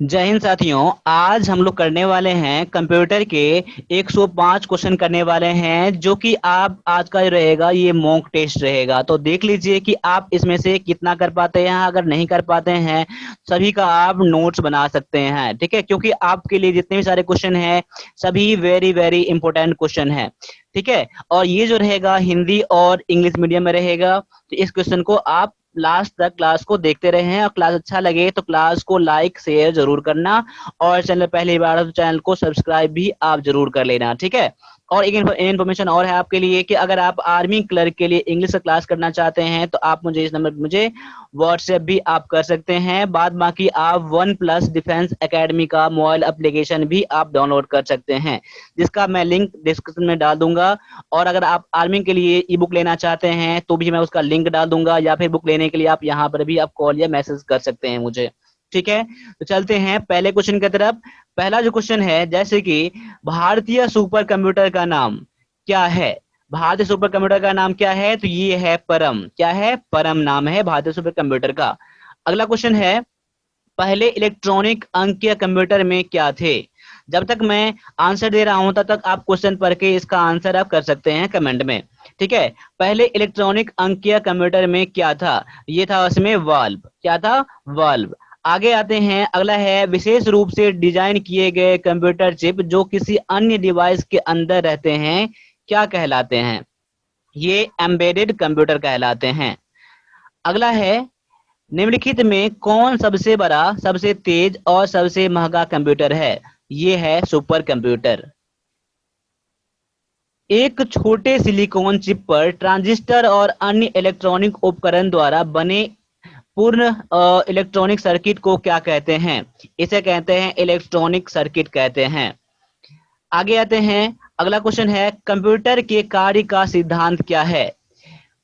जय हिंद साथियों। आज हम लोग करने वाले हैं कंप्यूटर के 105 क्वेश्चन करने वाले हैं, जो कि आप आज का जो रहेगा ये मॉक टेस्ट रहेगा। तो देख लीजिए कि आप इसमें से कितना कर पाते हैं। अगर नहीं कर पाते हैं सभी का आप नोट्स बना सकते हैं, ठीक है, क्योंकि आपके लिए जितने भी सारे क्वेश्चन हैं सभी वेरी वेरी इंपॉर्टेंट क्वेश्चन है, ठीक है। और ये जो रहेगा हिंदी और इंग्लिश मीडियम में रहेगा। तो इस क्वेश्चन को आप लास्ट तक क्लास को देखते रहे और क्लास अच्छा लगे तो क्लास को लाइक शेयर जरूर करना, और चैनल पहली बार तो चैनल को सब्सक्राइब भी आप जरूर कर लेना, ठीक है। और एक इन्फॉर्मेशन और है आपके लिए कि अगर आप आर्मी क्लर्क के लिए इंग्लिश का क्लास करना चाहते हैं तो आप मुझे इस नंबर पर मुझे व्हाट्सएप भी आप कर सकते हैं। बाद बाकी आप वन प्लस डिफेंस एकेडमी का मोबाइल एप्लीकेशन भी आप डाउनलोड कर सकते हैं, जिसका मैं लिंक डिस्क्रिप्शन में डाल दूंगा। और अगर आप आर्मी के लिए ई बुक लेना चाहते हैं तो भी मैं उसका लिंक डाल दूंगा, या फिर बुक लेने के लिए आप यहाँ पर भी आप कॉल या मैसेज कर सकते हैं मुझे, ठीक है। तो चलते हैं पहले क्वेश्चन की तरफ। पहला जो क्वेश्चन है, जैसे कि भारतीय सुपर कंप्यूटर का नाम क्या है। भारतीय सुपर कंप्यूटर का नाम क्या है, तो ये है परम। क्या है, परम नाम है भारतीय सुपर कंप्यूटर का। अगला क्वेश्चन है, पहले इलेक्ट्रॉनिक अंकीय कंप्यूटर में क्या थे। जब तक मैं आंसर दे रहा हूं तब तक आप क्वेश्चन पढ़ के इसका आंसर आप कर सकते हैं कमेंट में, ठीक है। पहले इलेक्ट्रॉनिक अंकीय कंप्यूटर में क्या था, ये था उसमें वाल्व। क्या था, वाल्व। आगे आते हैं, अगला है, विशेष रूप से डिजाइन किए गए कंप्यूटर चिप जो किसी अन्य डिवाइस के अंदर रहते हैं क्या कहलाते हैं। ये एम्बेडेड कंप्यूटर कहलाते हैं। अगला है, निम्नलिखित में कौन सबसे बड़ा, सबसे तेज और सबसे महंगा कंप्यूटर है। ये है सुपर कंप्यूटर। एक छोटे सिलिकॉन चिप पर ट्रांजिस्टर और अन्य इलेक्ट्रॉनिक उपकरण द्वारा बने पूर्ण इलेक्ट्रॉनिक सर्किट को क्या कहते हैं। इसे कहते हैं इलेक्ट्रॉनिक सर्किट कहते हैं। आगे आते हैं, अगला क्वेश्चन है, कंप्यूटर के कार्य का सिद्धांत क्या है।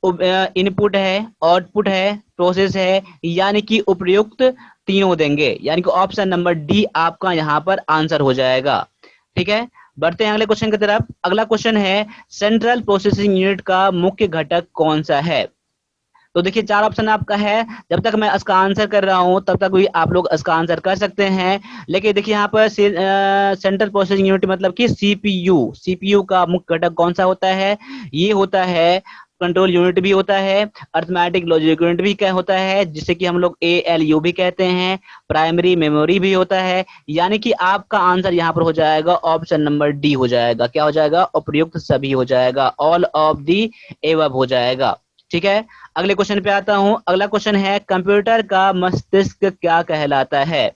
इनपुट है, आउटपुट है, प्रोसेस है, यानी कि उपयुक्त तीनों देंगे, यानी कि ऑप्शन नंबर डी आपका यहाँ पर आंसर हो जाएगा, ठीक है। बढ़ते हैं अगले क्वेश्चन की तरफ। अगला क्वेश्चन है, सेंट्रल प्रोसेसिंग यूनिट का मुख्य घटक कौन सा है। तो देखिए चार ऑप्शन आपका है। जब तक मैं इसका आंसर कर रहा हूं तब तक भी आप लोग इसका आंसर कर सकते हैं। लेकिन देखिए यहाँ पर सेंट्रल प्रोसेसिंग यूनिट मतलब कि सीपीयू। सीपीयू का मुख्य घटक कौन सा होता है, ये होता है कंट्रोल यूनिट भी होता है, अर्थमेटिक लॉजिक यूनिट भी क्या होता है, जिसे कि हम लोग एएलयू भी कहते हैं, प्राइमरी मेमोरी भी होता है। यानी कि आपका आंसर यहाँ पर हो जाएगा ऑप्शन नंबर डी हो जाएगा। क्या हो जाएगा, उपयुक्त सभी हो जाएगा, ऑल ऑफ दी एबव हो जाएगा, ठीक है। अगले क्वेश्चन पे आता हूं। अगला क्वेश्चन है, कंप्यूटर का मस्तिष्क क्या कहलाता है।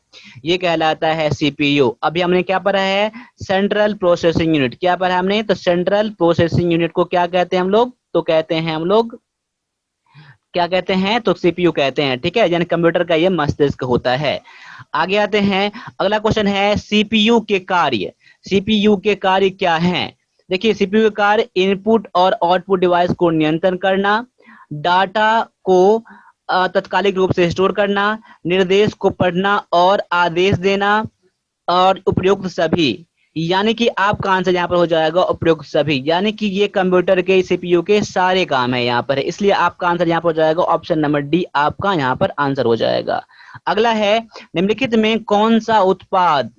ये कहलाता है सीपीयू। अभी हमने क्या पढ़ा है, सेंट्रल प्रोसेसिंग यूनिट। क्या पढ़ा हमने, तो सेंट्रल प्रोसेसिंग यूनिट को क्या कहते हैं हम लोग, तो कहते हैं हम लोग क्या कहते हैं, तो सीपीयू कहते हैं, ठीक है। यानी कंप्यूटर का ये मस्तिष्क होता है। आगे आते हैं, अगला क्वेश्चन है, सीपीयू के कार्य। सीपीयू के कार्य क्या हैं। देखिए सीपीयू के कार्य इनपुट और आउटपुट डिवाइस को नियंत्रण करना, डाटा को तत्कालिक रूप से स्टोर करना, निर्देश को पढ़ना और आदेश देना, और उपयुक्त सभी। यानी कि आपका आंसर यहाँ पर हो जाएगा उपयुक्त सभी, यानी कि ये कंप्यूटर के सीपीयू के सारे काम है यहाँ पर, इसलिए आपका आंसर यहाँ पर हो जाएगा ऑप्शन नंबर डी आपका यहाँ पर आंसर हो जाएगा। अगला है, निम्नलिखित में कौन सा उत्पाद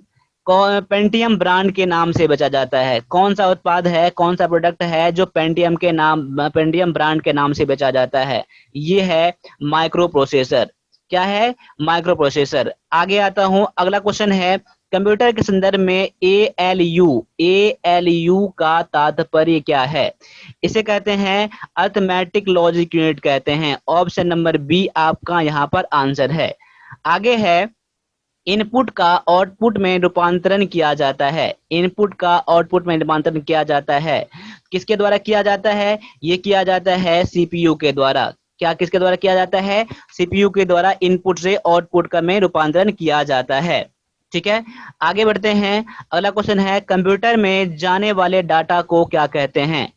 पेंटियम ब्रांड के नाम से बेचा जाता है। कौन सा उत्पाद है, कौन सा प्रोडक्ट है जो पेंटियम के नाम, पेंटियम ब्रांड के नाम से बेचा जाता है। ये है माइक्रो प्रोसेसर। क्या है, माइक्रो प्रोसेसर। आगे आता हूं, अगला क्वेश्चन है, कंप्यूटर के संदर्भ में एएलयू का तात्पर्य क्या है। इसे कहते हैं अर्थमेटिक लॉजिक यूनिट कहते हैं। ऑप्शन नंबर बी आपका यहाँ पर आंसर है। आगे है, इनपुट का आउटपुट में रूपांतरण किया जाता है। इनपुट का आउटपुट में रूपांतरण किया जाता है, किसके द्वारा किया जाता है, ये किया जाता है सीपीयू के द्वारा। क्या किसके द्वारा किया जाता है, सीपीयू के द्वारा इनपुट से आउटपुट का में रूपांतरण किया जाता है, ठीक है। आगे बढ़ते हैं, अगला क्वेश्चन है, कंप्यूटर में जाने वाले डाटा को क्या कहते हैं।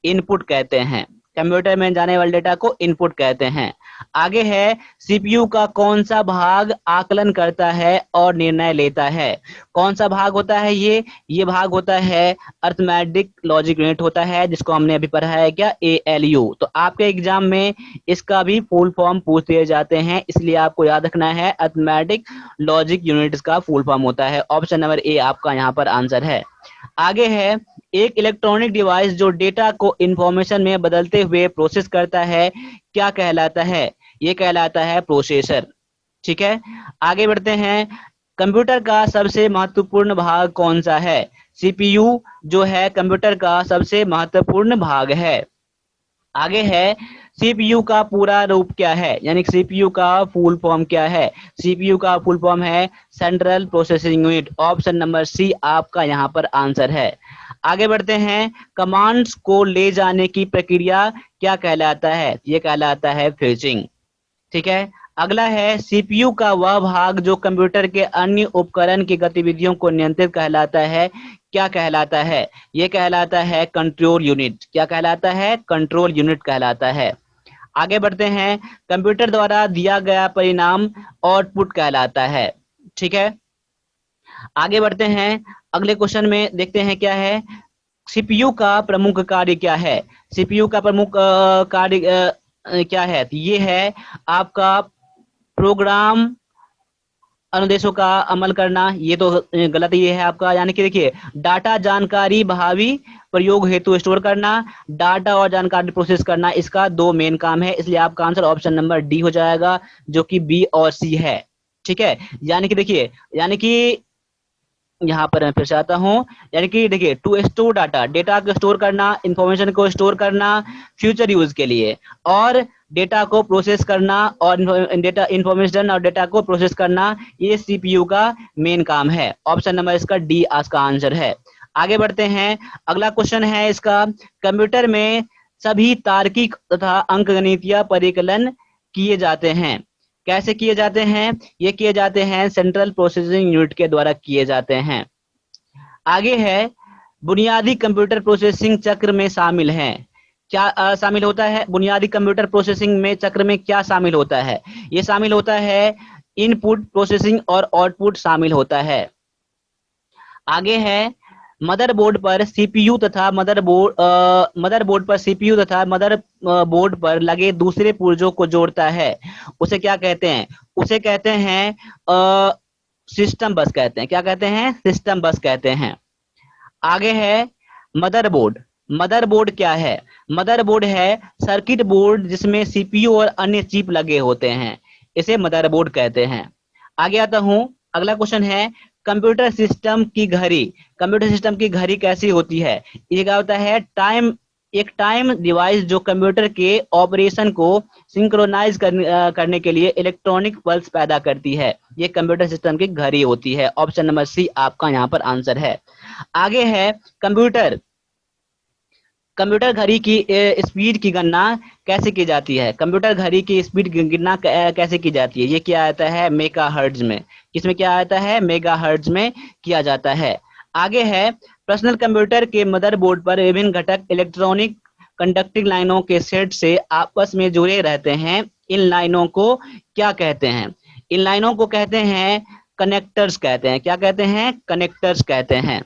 इनपुट कहते हैं। कंप्यूटर में जाने वाले डेटा को इनपुट कहते हैं। आगे है सीपीयू का कौन सा भाग आकलन करता है और निर्णय लेता है। कौन सा भाग होता है ये भाग होता है अरिथमेटिक लॉजिक यूनिट होता है, जिसको हमने अभी पढ़ा है क्या, एएलयू। तो आपके एग्जाम में इसका भी फुल फॉर्म पूछ दिए जाते हैं, इसलिए आपको याद रखना है अरिथमेटिक लॉजिक यूनिट्स का फुल फॉर्म होता है। ऑप्शन नंबर ए आपका यहाँ पर आंसर है। आगे है एक इलेक्ट्रॉनिक डिवाइस जो डेटा को इंफॉर्मेशन में बदलते हुए प्रोसेस करता है क्या कहलाता है, ये कहलाता है प्रोसेसर। ठीक है, आगे बढ़ते हैं। कंप्यूटर का सबसे महत्वपूर्ण भाग कौन सा है। सीपीयू जो है कंप्यूटर का सबसे महत्वपूर्ण भाग है। आगे है सीपीयू का पूरा रूप क्या है, यानी सीपीयू का फुल फॉर्म क्या है। सीपीयू का फुल फॉर्म है central processing unit. Option number C आपका यहाँ पर आंसर है। आगे बढ़ते हैं, कमांड्स को ले जाने की प्रक्रिया क्या कहलाता है, ये कहलाता है फेचिंग। ठीक है, अगला है सीपीयू का वह भाग जो कंप्यूटर के अन्य उपकरण की गतिविधियों को नियंत्रित कहलाता है क्या कहलाता है, ये कहलाता है कंट्रोल यूनिट। क्या कहलाता है, कंट्रोल यूनिट कहलाता है। आगे बढ़ते हैं, कंप्यूटर द्वारा दिया गया परिणाम आउटपुट कहलाता है। ठीक है, आगे बढ़ते हैं, अगले क्वेश्चन में देखते हैं क्या है, सीपीयू का प्रमुख कार्य क्या है। सीपीयू का प्रमुख कार्य क्या है, तो ये है आपका प्रोग्राम अनुदेशों का अमल करना। ये तो गलत ये है आपका, यानी कि देखिए डाटा जानकारी भावी प्रयोग हेतु स्टोर करना, डाटा और जानकारी प्रोसेस करना, इसका दो मेन काम है, इसलिए आपका आंसर ऑप्शन नंबर डी हो जाएगा, जो कि बी और सी है। ठीक है, यानी कि देखिए, यानी कि यहाँ पर मैं फिर से आता हूँ, यानी कि देखिए टू स्टोर डाटा, डेटा को स्टोर करना, इंफॉर्मेशन को स्टोर करना फ्यूचर यूज के लिए, और डेटा को प्रोसेस करना और डेटा इंफॉर्मेशन और डेटा को प्रोसेस करना, ये सीपीयू का मेन काम है। ऑप्शन नंबर इसका डी आज का आंसर है। आगे बढ़ते हैं, अगला क्वेश्चन है इसका, कंप्यूटर में सभी तार्किक तथा अंकगणितीय परिकलन किए जाते हैं। कैसे किए जाते हैं, ये किए जाते हैं सेंट्रल प्रोसेसिंग यूनिट के द्वारा किए जाते हैं। आगे है बुनियादी कंप्यूटर प्रोसेसिंग चक्र में शामिल है क्या शामिल होता है, बुनियादी कंप्यूटर प्रोसेसिंग में चक्र में क्या शामिल होता है, ये शामिल होता है इनपुट प्रोसेसिंग और आउटपुट शामिल होता है। आगे है मदरबोर्ड पर सीपीयू तथा मदरबोर्ड पर सीपीयू तथा मदरबोर्ड पर लगे दूसरे पुर्जों को जोड़ता है, उसे क्या कहते हैं, उसे कहते हैं सिस्टम बस कहते हैं। क्या कहते हैं, सिस्टम बस कहते हैं। आगे है मदरबोर्ड। मदरबोर्ड क्या है, मदरबोर्ड है सर्किट बोर्ड जिसमें सीपीयू और अन्य चिप लगे होते हैं, इसे मदरबोर्ड कहते हैं। आगे आता हूं, अगला क्वेश्चन है कंप्यूटर सिस्टम की घड़ी। कंप्यूटर सिस्टम की घड़ी कैसी होती है, ये क्या होता है, एक टाइम डिवाइस जो कंप्यूटर के ऑपरेशन को सिंक्रोनाइज करने के लिए इलेक्ट्रॉनिक पल्स पैदा करती है, ये कंप्यूटर सिस्टम की घड़ी होती है। ऑप्शन नंबर सी आपका यहाँ पर आंसर है। आगे है कंप्यूटर घड़ी की स्पीड की गणना कैसे की जाती है। कंप्यूटर घड़ी की स्पीड की गणना कैसे की जाती है, ये क्या आता है, मेगाहर्ट्ज में। किसमें क्या आता है, मेगाहर्ट्ज में किया जाता है। आगे है पर्सनल कंप्यूटर के मदरबोर्ड पर विभिन्न घटक इलेक्ट्रॉनिक कंडक्टिंग लाइनों के सेट से आपस में जुड़े रहते हैं, इन लाइनों को क्या कहते हैं, इन लाइनों को कहते हैं कनेक्टर्स कहते हैं। क्या कहते हैं, कनेक्टर्स कहते हैं।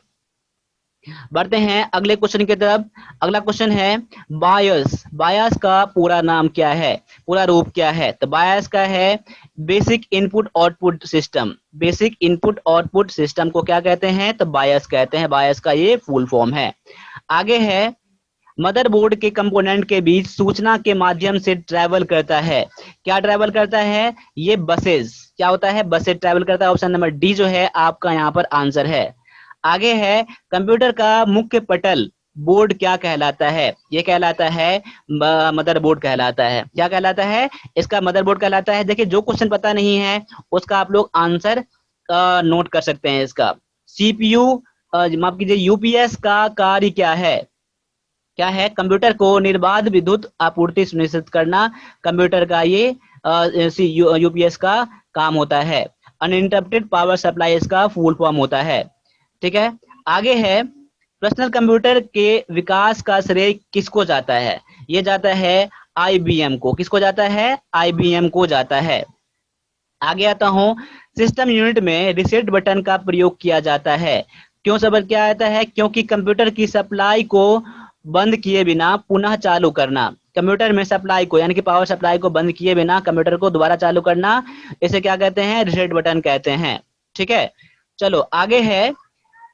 बढ़ते हैं अगले क्वेश्चन की तरफ। अगला क्वेश्चन है बायस। बायस का पूरा नाम क्या है, पूरा रूप क्या है, तो बायस का है basic input output system. Basic input output system को क्या कहते हैं, तो बायस कहते हैं, बायस का ये फुल फॉर्म है। आगे है मदरबोर्ड के कंपोनेंट के बीच सूचना के माध्यम से ट्रैवल करता है, क्या ट्रैवल करता है, ये बसेस, क्या होता है, बसेस ट्रैवल करता है। ऑप्शन नंबर डी जो है आपका यहाँ पर आंसर है। आगे है कंप्यूटर का मुख्य पटल बोर्ड क्या कहलाता है, ये कहलाता है मदरबोर्ड कहलाता है। क्या कहलाता है, इसका मदरबोर्ड कहलाता है। देखिए जो क्वेश्चन पता नहीं है उसका आप लोग आंसर नोट कर सकते हैं। इसका सीपीयू माफ कीजिए यूपीएस का कार्य क्या है, क्या है, कंप्यूटर को निर्बाध विद्युत आपूर्ति सुनिश्चित करना, कंप्यूटर का ये यूपीएस का काम होता है। अनइंटरप्टेड पावर सप्लाई इसका फुल फॉर्म होता है। ठीक है, आगे है पर्सनल कंप्यूटर के विकास का श्रेय किसको जाता है, ये जाता है आईबीएम को। किसको जाता है? आईबीएम को जाता है। आगे आता हूं, सिस्टम यूनिट में रीसेट बटन का प्रयोग किया जाता है। क्यों सब क्या आता है? क्योंकि कंप्यूटर की सप्लाई को बंद किए बिना पुनः चालू करना, कंप्यूटर में सप्लाई को यानी कि पावर सप्लाई को बंद किए बिना कंप्यूटर को दोबारा चालू करना, इसे क्या कहते हैं? रीसेट बटन कहते हैं। ठीक है, चलो आगे है,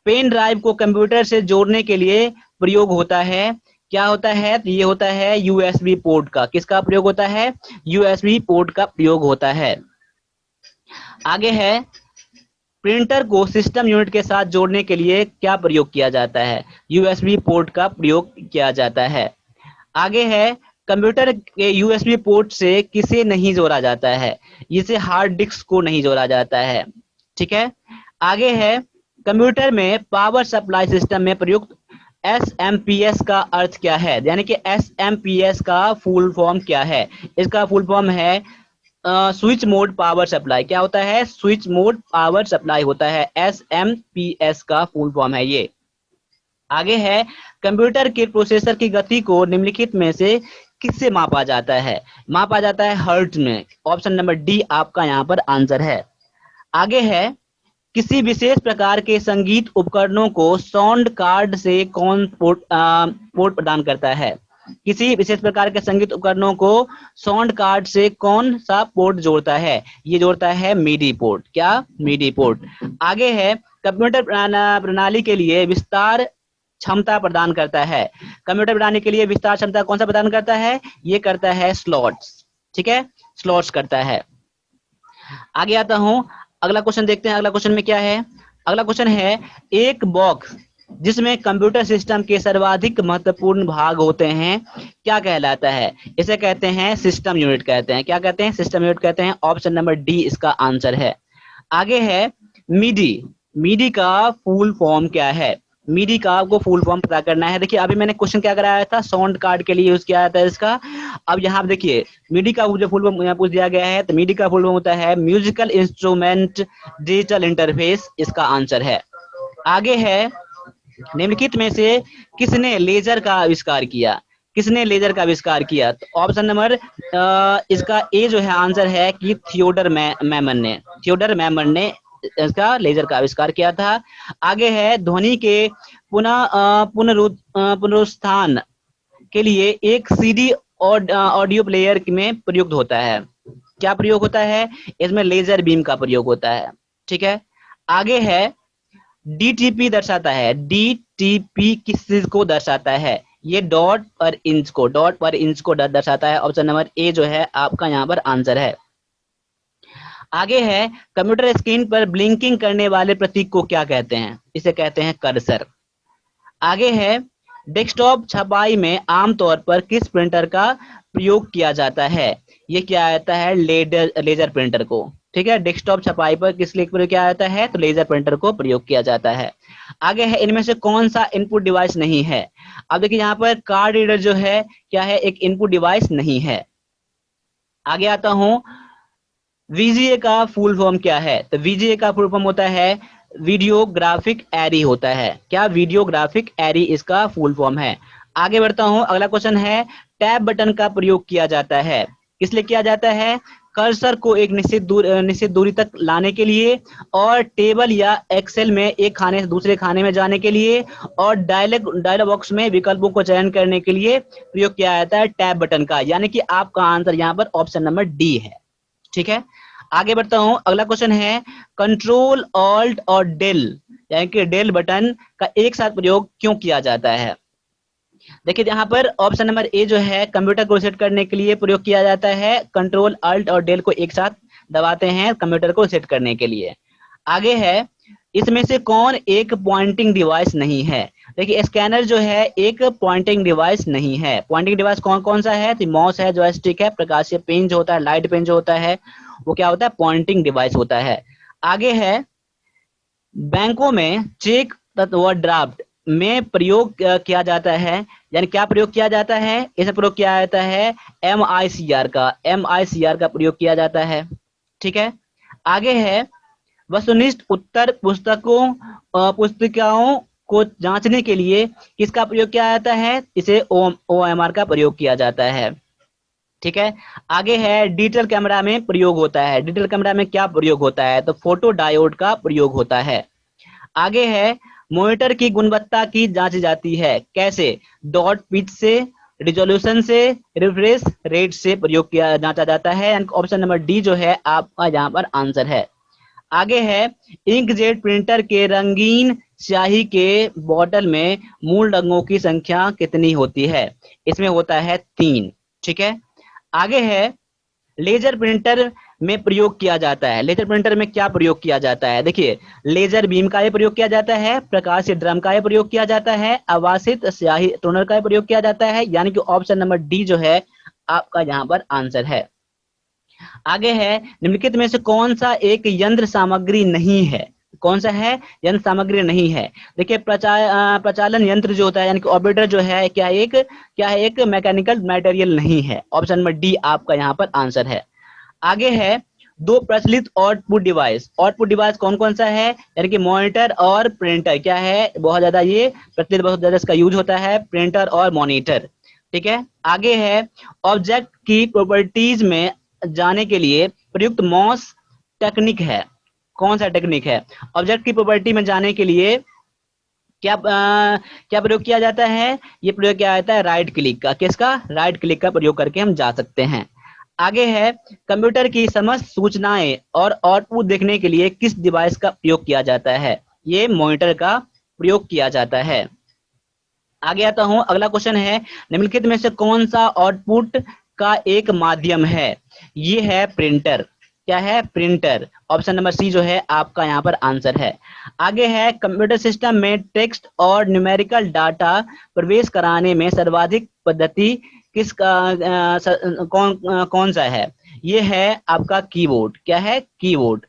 पेन ड्राइव को कंप्यूटर से जोड़ने के लिए प्रयोग होता है। क्या होता है? तो ये होता है यूएसबी पोर्ट का। किसका प्रयोग होता है? यूएसबी पोर्ट का प्रयोग होता है। आगे है, प्रिंटर को सिस्टम यूनिट के साथ जोड़ने के लिए क्या प्रयोग किया जाता है? यूएसबी पोर्ट का प्रयोग किया जाता है। आगे है, कंप्यूटर के यूएसबी पोर्ट से किसे नहीं जोड़ा जाता है? इसे हार्ड डिस्क को नहीं जोड़ा जाता है। ठीक है, आगे है, कंप्यूटर में पावर सप्लाई सिस्टम में प्रयुक्त एसएमपीएस का अर्थ क्या है? यानी कि एसएमपीएस का फुल फॉर्म क्या है? इसका फुल फॉर्म है स्विच मोड पावर सप्लाई। क्या होता है? स्विच मोड पावर सप्लाई होता है, एसएमपीएस का फुल फॉर्म है ये। आगे है, कंप्यूटर के प्रोसेसर की गति को निम्नलिखित में से किससे मापा जाता है? मापा जाता है हर्ट्ज में। ऑप्शन नंबर डी आपका यहाँ पर आंसर है। आगे है, किसी विशेष प्रकार के संगीत उपकरणों को साउंड कार्ड से कौन पोर्ट प्रदान करता है? किसी विशेष प्रकार के संगीत उपकरणों को साउंड कार्ड से कौन सा पोर्ट जोड़ता है? ये जोड़ता है मीडी पोर्ट। क्या? Midi port. आगे है, कंप्यूटर प्रणाली के लिए विस्तार क्षमता प्रदान करता है। कंप्यूटर प्रणाली के लिए विस्तार क्षमता कौन सा प्रदान करता है? ये करता है स्लॉट्स। ठीक है, स्लॉट्स करता है। आगे आता हूं, अगला क्वेश्चन देखते हैं। अगला क्वेश्चन में क्या है? अगला क्वेश्चन है, एक बॉक्स जिसमें कंप्यूटर सिस्टम के सर्वाधिक महत्वपूर्ण भाग होते हैं क्या कहलाता है? इसे कहते हैं सिस्टम यूनिट कहते हैं। क्या कहते हैं? सिस्टम यूनिट कहते हैं। ऑप्शन नंबर डी इसका आंसर है। आगे है, मीडी। मीडी का फुल फॉर्म क्या है? मीडी का आपको फुल फॉर्म पता करना है। देखिए अभी मैंने क्वेश्चन क्या कराया था, साउंड कार्ड के लिए यूज किया जाता है इसका। अब यहाँ देखिए मीडी का जो फुल फॉर्म यहाँ पूछ दिया गया है, तो मीडी का फुल फॉर्म होता है म्यूजिकल इंस्ट्रूमेंट डिजिटल इंटरफेस, इसका आंसर है। आगे है, निम्नलिखित में से किसने लेजर का आविष्कार किया? किसने लेजर का आविष्कार किया? तो ऑप्शन नंबर इसका ए जो है आंसर है कि थियोडर मैमन ने। थियोडर मैमन ने इसका लेजर का आविष्कार किया था। आगे है, ध्वनि के पुनरुत्थान के लिए एक सीडी और ऑडियो प्लेयर में प्रयुक्त होता है। क्या प्रयोग होता है? इसमें लेजर बीम का प्रयोग होता है। ठीक है, आगे है, डीटीपी दर्शाता है। डीटीपी किस चीज को दर्शाता है? ये डॉट पर इंच को दर्शाता है। ऑप्शन नंबर ए जो है आपका यहाँ पर आंसर है। आगे है, कंप्यूटर स्क्रीन पर ब्लिंकिंग करने वाले प्रतीक को क्या कहते हैं? इसे कहते हैं कर्सर। आगे है, डेस्कटॉप छपाई में आमतौर पर किस प्रिंटर का प्रयोग किया जाता है? ये क्या आता है? लेजर प्रिंटर को। ठीक है, डेस्कटॉप छपाई पर किस लिए प्रयोग किया जाता है? तो लेजर प्रिंटर को प्रयोग किया जाता है। आगे है, इनमें से कौन सा इनपुट डिवाइस नहीं है? अब देखिए यहाँ पर कार्ड रीडर जो है क्या है? एक इनपुट डिवाइस नहीं है। आगे आता हूं, वीजीए का फुल फॉर्म क्या है? तो वीजीए का फुल फॉर्म होता है वीडियो ग्राफिक एरी होता है। क्या? वीडियो ग्राफिक एरी इसका फुल फॉर्म है। आगे बढ़ता हूं, अगला क्वेश्चन है, टैब बटन का प्रयोग किया जाता है। किस लिए किया जाता है? कर्सर को एक निश्चित दूरी तक लाने के लिए, और टेबल या एक्सेल में एक खाने से दूसरे खाने में जाने के लिए, और डायलॉग बॉक्स में विकल्पों को चयन करने के लिए प्रयोग किया जाता है टैब बटन का। यानी कि आपका आंसर यहाँ पर ऑप्शन नंबर डी है। ठीक है, आगे बढ़ता हूं, अगला क्वेश्चन है, कंट्रोल ऑल्ट और डेल यानी कि डेल बटन का एक साथ प्रयोग क्यों किया जाता है? देखिए यहाँ पर ऑप्शन नंबर ए जो है कंप्यूटर को सेट करने के लिए प्रयोग किया जाता है। कंट्रोल अल्ट और डेल को एक साथ दबाते हैं कंप्यूटर को सेट करने के लिए। आगे है, इसमें से कौन एक पॉइंटिंग डिवाइस नहीं है? देखिए स्कैनर जो है एक पॉइंटिंग डिवाइस नहीं है। पॉइंटिंग डिवाइस कौन कौन सा है? तो माउस है, जॉयस्टिक है, प्रकाशीय पेन जो होता है, लाइट पेन जो होता है, वो क्या होता है? पॉइंटिंग डिवाइस होता है। आगे है, बैंकों में चेक व ड्राफ्ट में प्रयोग किया जाता है, यानी क्या प्रयोग किया जाता है? इसे प्रयोग किया जाता है MICR का प्रयोग किया जाता है। ठीक है, आगे है, वस्तुनिष्ठ उत्तर पुस्तिकाओं को जांचने के लिए किसका प्रयोग किया जाता है? इसे OMR का प्रयोग किया जाता है। ठीक है, आगे है डिजिटल कैमरा में प्रयोग होता है। डिजिटल कैमरा में क्या प्रयोग होता है? तो फोटो डायोड का प्रयोग होता है। आगे है मॉनिटर की गुणवत्ता की जांच जाती है। कैसे? डॉट पिच से, रिजोल्यूशन से, रिफ्रेश रेट से प्रयोग किया जांचा जाता है। ऑप्शन नंबर डी जो है आपका यहाँ पर आंसर है। आगे है इंकजेट प्रिंटर के रंगीन स्याही के बॉटल में मूल रंगों की संख्या कितनी होती है? इसमें होता है 3। ठीक है, आगे है लेजर प्रिंटर में प्रयोग किया जाता है। लेजर प्रिंटर में क्या प्रयोग किया जाता है? देखिए, लेजर बीम का ये प्रयोग किया जाता है, प्रकाशीय ड्रम का ये प्रयोग किया जाता है, आवासित स्याही टोनर का ये प्रयोग किया जाता है। यानी कि ऑप्शन नंबर डी जो है आपका यहाँ पर आंसर है। आगे है निम्नलिखित में से कौन सा एक यंत्र सामग्री नहीं है? कौन सा है? यंत्र सामग्री नहीं है। देखिए, प्रचालन यंत्र जो होता है यानी कि ऑपरेटर जो है क्या है? एक मैकेनिकल मटेरियल नहीं है। ऑप्शन नंबर डी आपका यहाँ पर आंसर है। आगे है दो प्रचलित आउटपुट डिवाइस। आउटपुट डिवाइस कौन कौन सा है? यानी कि मॉनिटर और प्रिंटर। क्या है? बहुत ज्यादा ये प्रचलित, बहुत ज्यादा इसका यूज होता है, प्रिंटर और मॉनिटर। ठीक है, आगे है ऑब्जेक्ट की प्रॉपर्टीज में जाने के लिए प्रयुक्त मॉस टेक्निक है। कौन सा टेक्निक है? ऑब्जेक्ट की प्रॉपर्टी में जाने के लिए क्या प्रयोग किया जाता है? ये प्रयोग किया जाता है राइट क्लिक का। किसका? राइट क्लिक का प्रयोग करके हम जा सकते हैं। आगे है कंप्यूटर की समस्त सूचनाएं और आउटपुट देखने के लिए किस डिवाइस का प्रयोग किया जाता है? ये मॉनिटर का प्रयोग किया जाता है। आगे आता हूं, अगला क्वेश्चन है निम्नलिखित में से कौन सा आउटपुट का एक माध्यम है? ये है प्रिंटर। क्या है? प्रिंटर। ऑप्शन नंबर सी जो है आपका यहाँ पर आंसर है। आगे है कंप्यूटर सिस्टम में टेक्स्ट और न्यूमेरिकल डाटा प्रवेश कराने में सर्वाधिक पद्धति कौन सा है? ये है आपका कीबोर्ड। क्या है? कीबोर्ड।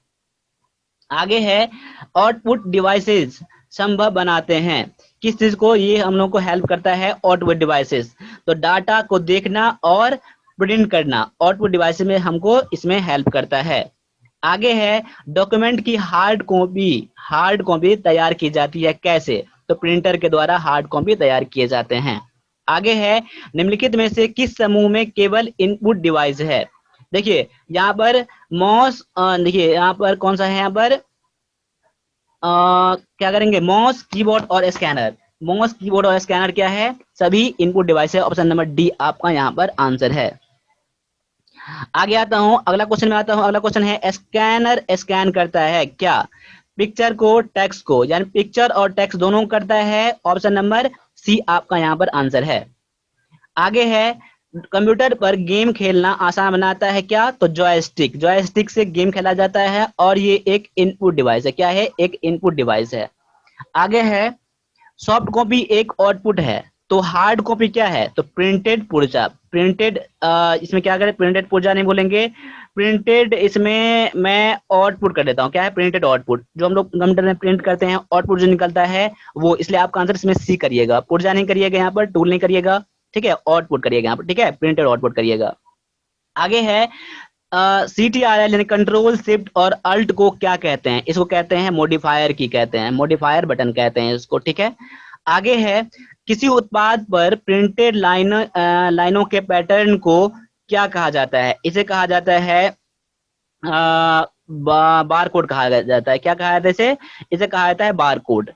आगे है आउटपुट डिवाइसेस संभव बनाते हैं किस चीज को? ये हम लोग को हेल्प करता है आउटपुट डिवाइसेस। तो डाटा को देखना और प्रिंट करना आउटपुट डिवाइस में हमको इसमें हेल्प करता है। आगे है डॉक्यूमेंट की हार्ड कॉपी तैयार की जाती है। कैसे? तो प्रिंटर के द्वारा हार्ड कॉपी तैयार किए जाते हैं। आगे है निम्नलिखित में से किस समूह में केवल इनपुट डिवाइस है? देखिए यहाँ पर माउस, देखिए यहाँ पर कौन सा है? यहाँ पर क्या करेंगे? माउस, कीबोर्ड और स्कैनर। माउस, कीबोर्ड और स्कैनर क्या है? सभी इनपुट डिवाइस है। ऑप्शन नंबर डी आपका यहाँ पर आंसर है। आगे आता हूं, अगला क्वेश्चन में आता हूं। अगला क्वेश्चन है स्कैनर स्कैन करता है क्या? पिक्चर को, टेक्स्ट को, यानी पिक्चर और टेक्स्ट दोनों करता है। ऑप्शन नंबर सी आपका यहाँ पर आंसर है। आगे है कंप्यूटर पर गेम खेलना आसान बनाता है क्या? तो जॉयस्टिक से गेम खेला जाता है और ये एक इनपुट डिवाइस है। क्या है? एक इनपुट डिवाइस है। आगे है सॉफ्ट कॉपी एक आउटपुट है तो हार्ड कॉपी क्या है? तो प्रिंटेड पुर्जा। प्रिंटेड, इसमें क्या करें? प्रिंटेड पुर्जा नहीं बोलेंगे, प्रिंटेड इसमें मैं आउटपुट कर देता हूँ। क्या है? Printed output. जो हम लोग कंप्यूटर में प्रिंट करते हैं आउटपुट जो निकलता है वो, इसलिए आपका आंसर इसमें सी करिएगा। पुर्जा नहीं करिएगा यहाँ पर, टूल नहीं करिएगा। ठीक है, आउटपुट करिएगा यहाँ पर। ठीक है, प्रिंटेड आउटपुट करिएगा। आगे है CTRL यानी कंट्रोल शिफ्ट और अल्ट को क्या कहते हैं? इसको कहते हैं मॉडिफायर की कहते हैं, मॉडिफायर बटन कहते हैं इसको। ठीक है, आगे है किसी उत्पाद पर प्रिंटेड लाइनों के पैटर्न को क्या कहा जाता है? इसे कहा जाता है बारकोड कहा जाता है। क्या कहा जाता है इसे? इसे कहा जाता है बारकोड।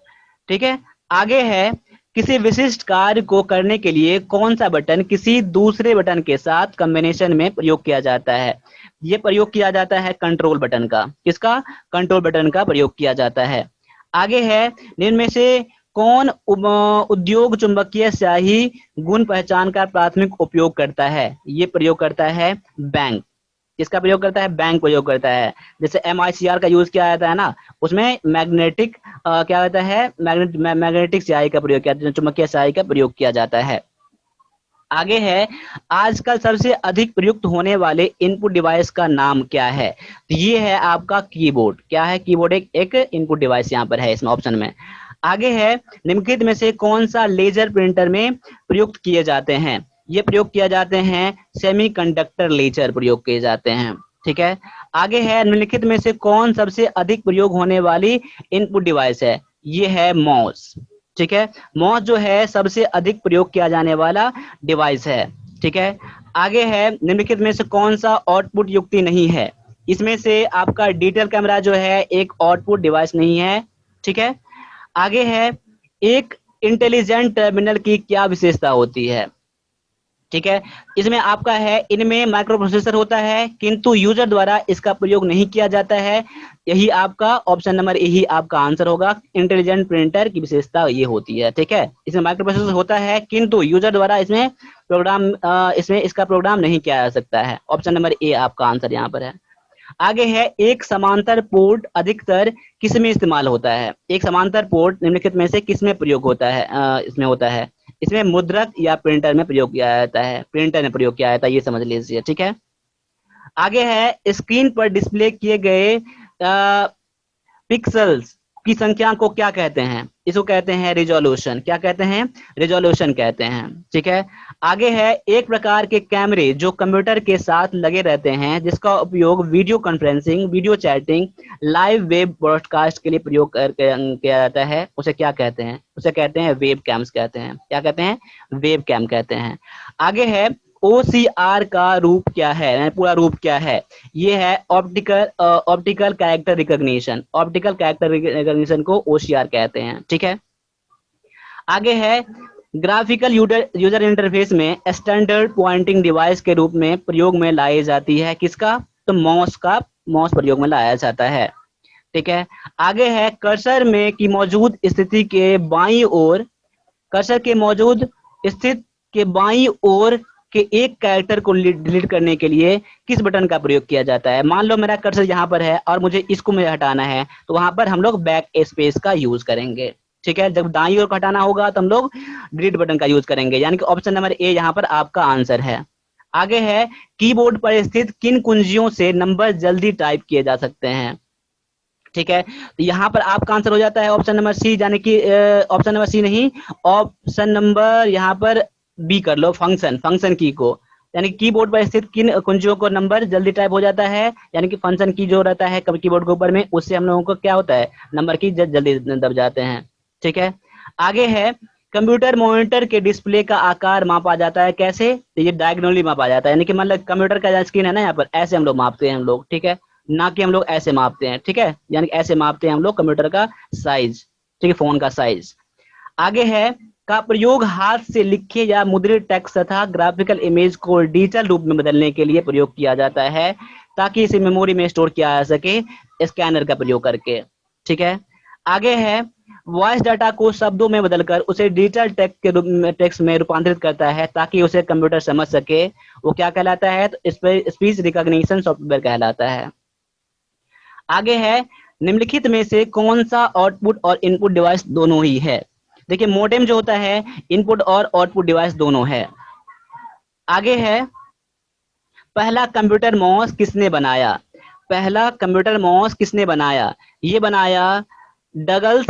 ठीक है, आगे है किसी विशिष्ट कार्य को करने के लिए कौन सा बटन किसी दूसरे बटन के साथ कॉम्बिनेशन में प्रयोग किया जाता है? ये प्रयोग किया जाता है कंट्रोल बटन का। किसका? कंट्रोल बटन का प्रयोग किया जाता है। आगे है निम्न में से कौन उद्योग चुंबकीय स्याही गुण पहचान का प्राथमिक उपयोग करता है? ये प्रयोग करता है बैंक। किसका प्रयोग करता है? बैंक प्रयोग करता है। जैसे MICR का यूज किया जाता है ना, उसमें मैग्नेटिक क्या होता है? मैग्नेटिक स्याही का प्रयोग किया, चुंबकीय स्याही का प्रयोग किया जाता है। आगे है आजकल सबसे अधिक प्रयुक्त होने वाले इनपुट डिवाइस का नाम क्या है? तो ये है आपका कीबोर्ड। क्या है? कीबोर्ड एक इनपुट डिवाइस यहाँ पर है इसमें ऑप्शन में। आगे है निम्नलिखित में से कौन सा लेजर प्रिंटर में प्रयुक्त किए जाते हैं? ये प्रयोग किया जाते हैं सेमीकंडक्टर लेजर प्रयोग किए जाते हैं। ठीक है, आगे है निम्नलिखित में से कौन सबसे अधिक प्रयोग होने वाली इनपुट डिवाइस है? ये है माउस। ठीक है, माउस जो है सबसे अधिक प्रयोग किया जाने वाला डिवाइस है। ठीक है, आगे है निम्नलिखित में से कौन सा आउटपुट युक्ति नहीं है? इसमें से आपका डिजिटल कैमरा जो है एक आउटपुट डिवाइस नहीं है। ठीक है, आगे है एक इंटेलिजेंट टर्मिनल की क्या विशेषता होती है? ठीक है, इसमें आपका है इनमें माइक्रो प्रोसेसर होता है किंतु यूजर द्वारा इसका प्रयोग नहीं किया जाता है। यही आपका ऑप्शन नंबर ए ही आपका आंसर होगा। इंटेलिजेंट प्रिंटर की विशेषता ये होती है। ठीक है, इसमें माइक्रो प्रोसेसर होता है किंतु यूजर द्वारा इसमें इसमें इसका प्रोग्राम नहीं किया जा सकता है। ऑप्शन नंबर ए आपका आंसर यहाँ पर है। आगे है एक समांतर पोर्ट अधिकतर किसमें इस्तेमाल होता है? एक समांतर पोर्ट निम्नलिखित में से किसमें प्रयोग होता है? इसमें होता है, इसमें मुद्रक या प्रिंटर में प्रयोग किया जाता है। प्रिंटर में प्रयोग किया जाता है, ये समझ लीजिए। ठीक है, आगे है स्क्रीन पर डिस्प्ले किए गए पिक्सल्स की संख्या को क्या कहते हैं? इसको कहते हैं रिजोल्यूशन। क्या कहते हैं? रिजोल्यूशन कहते हैं। ठीक है, आगे है एक प्रकार के कैमरे जो कंप्यूटर के साथ लगे रहते हैं जिसका उपयोग video conferencing, video chatting, live web broadcast के लिए प्रयोग किया जाता है, उसे क्या कहते हैं? उसे कहते हैं वेब कैम्स कहते हैं। क्या कहते हैं? वेब कैम कहते हैं। आगे है OCR का रूप क्या है? पूरा रूप क्या है? ये है optical character recognition. Optical character recognition को OCR कहते हैं। ठीक है, आगे है ग्राफिकल यूजर इंटरफेस में स्टैंडर्ड पॉइंटिंग डिवाइस के रूप में प्रयोग में लाई जाती है किसका? तो माउस प्रयोग में लाया जाता है। ठीक है, आगे है कर्सर में की मौजूद स्थिति के बाईं ओर, कर्सर के मौजूद स्थित के बाईं ओर के एक कैरेक्टर को डिलीट करने के लिए किस बटन का प्रयोग किया जाता है? मान लो मेरा कर्सर यहाँ पर है और मुझे इसको मुझे हटाना है, तो वहां पर हम लोग बैक स्पेस का यूज करेंगे। ठीक है, जब दाईं ओर को हटाना होगा तो हम लोग डिलीट बटन का यूज करेंगे, यानी कि ऑप्शन नंबर ए यहाँ पर आपका आंसर है। आगे है कीबोर्ड पर स्थित किन कुंजियों से नंबर जल्दी टाइप किए जा सकते हैं? ठीक है, तो यहाँ पर आपका आंसर हो जाता है ऑप्शन नंबर सी, यानी कि ऑप्शन नंबर सी नहीं, ऑप्शन नंबर यहाँ पर बी कर लो, फंक्शन की को, यानी कीबोर्ड पर स्थित किन कुंजियों को नंबर जल्दी टाइप हो जाता है, यानी कि फंक्शन की जो रहता है कीबोर्ड के ऊपर में, उससे हम लोगों को क्या होता है? नंबर की जल्दी दब जाते हैं। ठीक है, आगे है कंप्यूटर मॉनिटर के डिस्प्ले का आकार मापा जाता है कैसे? तो ये डायगोनली मापा जाता है, यानी कि मतलब कंप्यूटर का स्क्रीन है ना, यहाँ पर ऐसे हम लोग मापते हैं हम लोग। ठीक है, ना कि हम लोग ऐसे मापते हैं। ठीक है, यानी ऐसे मापते हैं हम लोग कंप्यूटर का साइज। ठीक है, फोन का साइज। आगे है का प्रयोग हाथ से लिखे या मुद्रित टेक्स्ट तथा ग्राफिकल इमेज को डिजिटल रूप में बदलने के लिए प्रयोग किया जाता है ताकि इसे मेमोरी में स्टोर किया जा सके स्कैनर का प्रयोग करके। ठीक है, आगे है वॉइस डाटा को शब्दों में बदलकर उसे डिजिटल टेक्स्ट में रूपांतरित करता है ताकि उसे कंप्यूटर समझ सके। वो क्या कहलाता है? तो स्पीच रिकॉग्निशन सॉफ्टवेयर कहलाता है। आगे है निम्नलिखित में से कौन सा आउटपुट और इनपुट डिवाइस दोनों ही है? देखिए मोडेम जो होता है इनपुट और आउटपुट डिवाइस दोनों है। आगे है पहला कंप्यूटर माउस किसने बनाया? पहला कंप्यूटर माउस किसने बनाया? ये बनाया डगल्स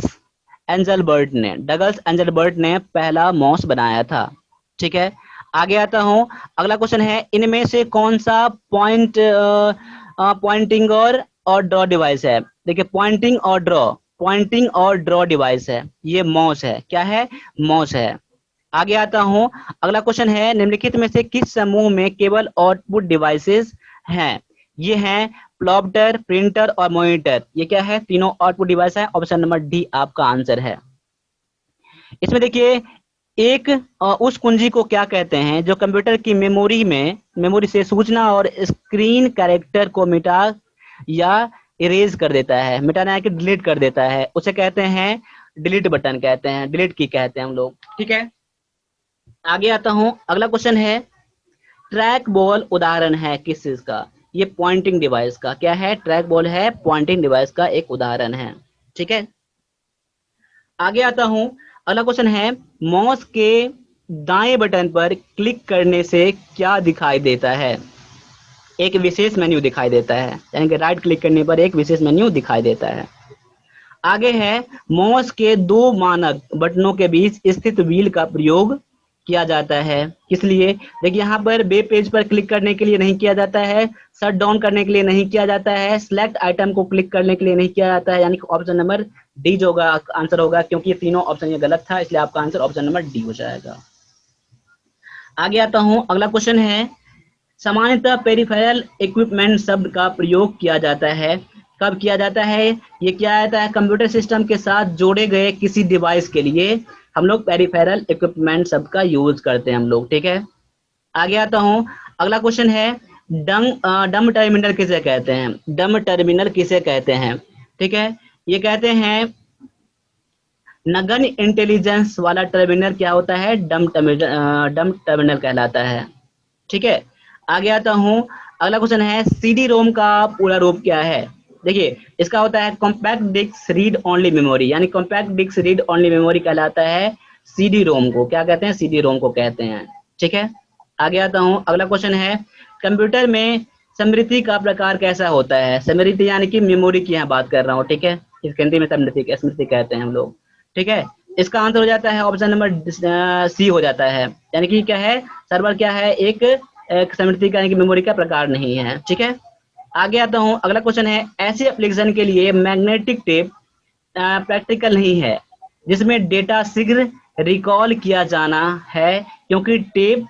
एंजलबर्ट ने। डगल्स एंजलबर्ट ने पहला माउस बनाया था। ठीक है, आगे आता हूं। अगला क्वेश्चन है इनमें से कौन सा पॉइंटिंग और ड्रॉ डिवाइस है? देखिए पॉइंटिंग और ड्रॉ डिवाइस है, ये माउस है। क्या है? माउस है। आगे आता हूं। अगला क्वेश्चन है निम्नलिखित में से किस समूह में केवल आउटपुट डिवाइसेस हैं? ये हैं प्लॉटर, प्रिंटर और मॉनिटर। ये क्या है? तीनों आउटपुट डिवाइस है। ऑप्शन नंबर डी आपका आंसर है। इसमें देखिए एक उस कुंजी को क्या कहते हैं जो कंप्यूटर की मेमोरी से सूचना और स्क्रीन कैरेक्टर को मिटा या इरेज कर देता है, मिटाना है कि डिलीट कर देता है, उसे कहते हैं डिलीट बटन कहते हैं, डिलीट की कहते हैं हम लोग। ठीक है, आगे आता हूं। अगला क्वेश्चन है ट्रैक बॉल उदाहरण है किस चीज का? ये पॉइंटिंग डिवाइस का। क्या है? ट्रैक बॉल है पॉइंटिंग डिवाइस का एक उदाहरण है। ठीक है, आगे आता हूं। अगला क्वेश्चन है माउस के दाएं बटन पर क्लिक करने से क्या दिखाई देता है? एक विशेष मेन्यू दिखाई देता है, यानी कि राइट क्लिक करने पर एक विशेष मेन्यू दिखाई देता है। आगे है माउस के दो मानक बटनों के बीच स्थित व्हील का प्रयोग किया जाता है। किस लिए? देखिए यहाँ पर वेब पेज पर क्लिक करने के लिए नहीं किया जाता है, शट डाउन करने के लिए नहीं किया जाता है, सिलेक्ट आइटम को क्लिक करने के लिए नहीं किया जाता है, यानी कि ऑप्शन नंबर डी जो होगा आंसर होगा, क्योंकि ये तीनों ऑप्शन ये गलत था, इसलिए आपका आंसर ऑप्शन नंबर डी हो जाएगा। आगे आता हूँ, अगला क्वेश्चन है, सामान्यतः पेरिफेरल इक्विपमेंट शब्द का प्रयोग किया जाता है, कब किया जाता है? ये क्या आता है? कंप्यूटर सिस्टम के साथ जोड़े गए किसी डिवाइस के लिए हम लोग पेरिफेरल इक्विपमेंट शब्द का यूज करते हैं हम लोग, ठीक है। आगे आता हूँ, अगला क्वेश्चन है, डम टर्मिनल किसे कहते हैं? डम टर्मिनल किसे कहते हैं? ठीक है, ये कहते हैं नगण्य इंटेलिजेंस वाला टर्मिनल क्या होता है? डम टर्मिनल कहलाता है, ठीक है। आगे आता हूँ, अगला क्वेश्चन है, सीडी रोम का पूरा रूप क्या है? देखिए इसका होता है compact disc read only memory, यानी compact disc read only memory कहलाता है सीडी रोम को। क्या कहते हैं? सीडी रोम को कहते हैं, ठीक है। आगे आता हूँ, अगला क्वेश्चन है, कंप्यूटर में स्मृति का प्रकार कैसा होता है? स्मृति यानी कि मेमोरी की यहाँ बात कर रहा हूँ, ठीक है। इस हिंदी में स्मृति कहते हैं हम लोग, ठीक है। इसका आंसर हो जाता है ऑप्शन नंबर सी हो जाता है, यानी कि क्या है? सर्वर क्या है? एक स्मृति का यानी कि मेमोरी का प्रकार नहीं है, ठीक है। आगे आता हूँ, अगला क्वेश्चन है, ऐसे एप्लीकेशन के लिए मैग्नेटिक टेप प्रैक्टिकल नहीं है जिसमें डेटा शीघ्र रिकॉल किया जाना है, क्योंकि टेप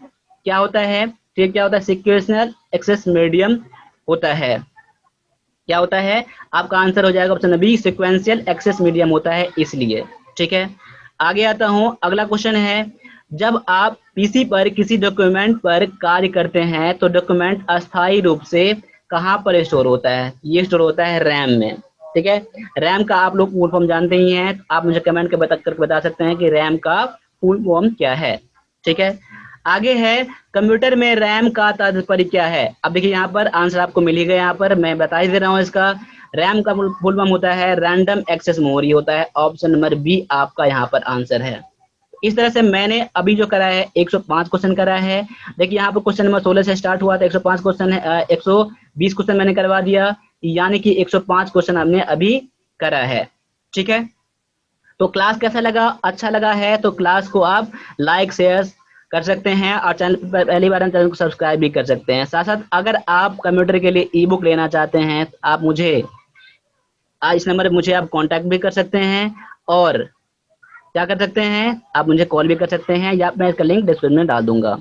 क्या होता है? टेप क्या होता है? सिक्वेंशियल एक्सेस मीडियम होता है। क्या होता है? आपका आंसर हो जाएगा option B, sequential access medium होता है इसलिए, ठीक है। आगे आता हूँ, अगला क्वेश्चन है, जब आप पीसी पर किसी डॉक्यूमेंट पर कार्य करते हैं तो डॉक्यूमेंट अस्थायी रूप से कहाँ पर स्टोर होता है? ये स्टोर होता है रैम में, ठीक है। रैम का आप लोग फुल फॉर्म जानते ही हैं, आप मुझे कमेंट करके बता सकते हैं कि रैम का फुल फॉर्म क्या है, ठीक है। आगे है, कंप्यूटर में रैम का तात्पर्य क्या है? अब देखिए यहाँ पर आंसर आपको मिल ही गया, यहाँ पर मैं बता ही दे रहा हूँ इसका। रैम का फुल फॉर्म होता है रैंडम एक्सेस मेमोरी होता है, ऑप्शन नंबर बी आपका यहाँ पर आंसर है। इस तरह से मैंने अभी जो करा है 105 क्वेश्चन करा है। देखिए यहाँ पर क्वेश्चन नंबर 16 से स्टार्ट हुआ था, 105 क्वेश्चन है, 120 क्वेश्चन मैंने करवा दिया, यानी कि 105 क्वेश्चन हमने अभी करा है, ठीक है। तो क्लास कैसा लगा? अच्छा लगा है तो क्लास को आप लाइक शेयर कर सकते हैं और चैनल पर पहली बार चैनल को सब्सक्राइब भी कर सकते हैं। साथ साथ अगर आप कंप्यूटर के लिए ई बुक लेना चाहते हैं तो आप मुझे इस नंबर पर मुझे आप कांटेक्ट भी कर सकते हैं, और क्या कर सकते हैं, आप मुझे कॉल भी कर सकते हैं, या मैं इसका लिंक डिस्क्रिप्शन में डाल दूंगा।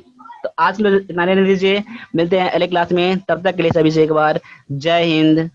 तो आज के लिए इतना रहने दीजिए, मिलते हैं अगले क्लास में, तब तक के लिए सभी से एक बार जय हिंद।